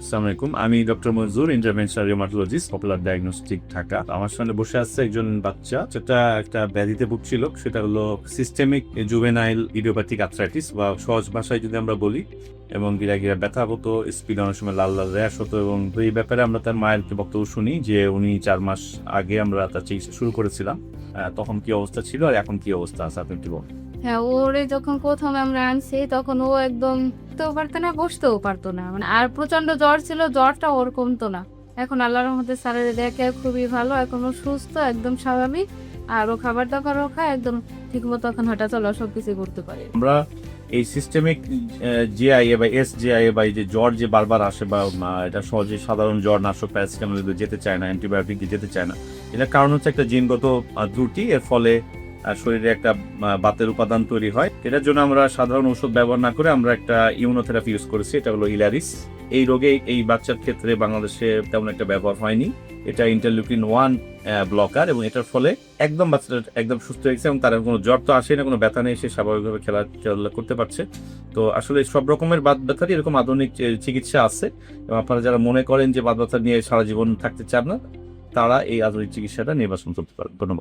আসসালামু আলাইকুম, আমি doctor Manzoor, interventional rheumatologist, Popular Diagnostic, Dhaka. আমার সামনে বসে আছে একজন বাচ্চা, যেটা একটা ব্যাধিতে ভুগছিল। সেটা হলো সিস্টেমিক জুভেনাইল ইডিওপ্যাথিক আর্থ্রাইটিস, বা সহজ ভাষায় যদি আমরা বলি, এবং গিরা গিরা ব্যথা হতো, স্পিড অনেক সময় লাল লাল র্যাশ হতো। এবং এই ব্যাপারে আমরা তার মায়ের বক্তব্য শুনি যে উনি 4 মাস আগে আমরা তার চিকিৎসা শুরু করেছিলাম। তখন কি অবস্থা ছিল আর এখন কি অবস্থা আছে, আপনি একটু বলুন। হ্যাঁ, ওরে যখন প্রথম আমরা আনছি তখন ও একদম উঠতেও পারতো না, বসতেও পারতো না, মানে আর প্রচন্ড জ্বর ছিল, জ্বরটা ওর কমতো না। এখন আল্লাহর রহমতে স্যারের দেখে খুবই ভালো, এখন ও সুস্থ, একদম স্বাভাবিক। আর ও খাবার দাবারও খায় একদম ঠিক মতো, এখন হাঁটা চলা সবকিছু করতে পারে। আমরা এই সিস্টেমিক জিআইএ বা এসজিআইএ বা এই যে জ্বর যে বারবার আসে, বা এটা সহজে সাধারণ জ্বর নাশক প্যারাসিটামল যেতে চায় না, অ্যান্টিবায়োটিক দিয়ে যেতে চায় না, এটার কারণ হচ্ছে একটা জিনগত ত্রুটি। এর ফলে শরীরে একটা বাতের উপাদান তৈরি হয়। এটার জন্য আমরা সাধারণ ওষুধ ব্যবহার না করে আমরা একটা ইমিউনোথেরাপি ইউজ করেছি, এটা হলো ইলারিস। এই রোগে এই বাচ্চার ক্ষেত্রে বাংলাদেশে তেমন একটা ব্যবহার হয়নি। এটা ইন্টারলিউকিন-1 ব্লকার, এবং এটার ফলে একদম বাচ্চাটা একদম সুস্থ হয়েছে, এবং তার কোনো জ্বর তো আসে না, কোনো ব্যথা নেই, সে স্বাভাবিকভাবে খেলাধুলা করতে পারছে। তো আসলে সব রকমের বাত ব্যথারই এরকম আধুনিক চিকিৎসা আছে, এবং আপনারা যারা মনে করেন যে বাত ব্যথা নিয়ে সারা জীবন থাকতে চান না, তারা এই আধুনিক চিকিৎসাটা নির্বাচন করতে পারেন। ধন্যবাদ।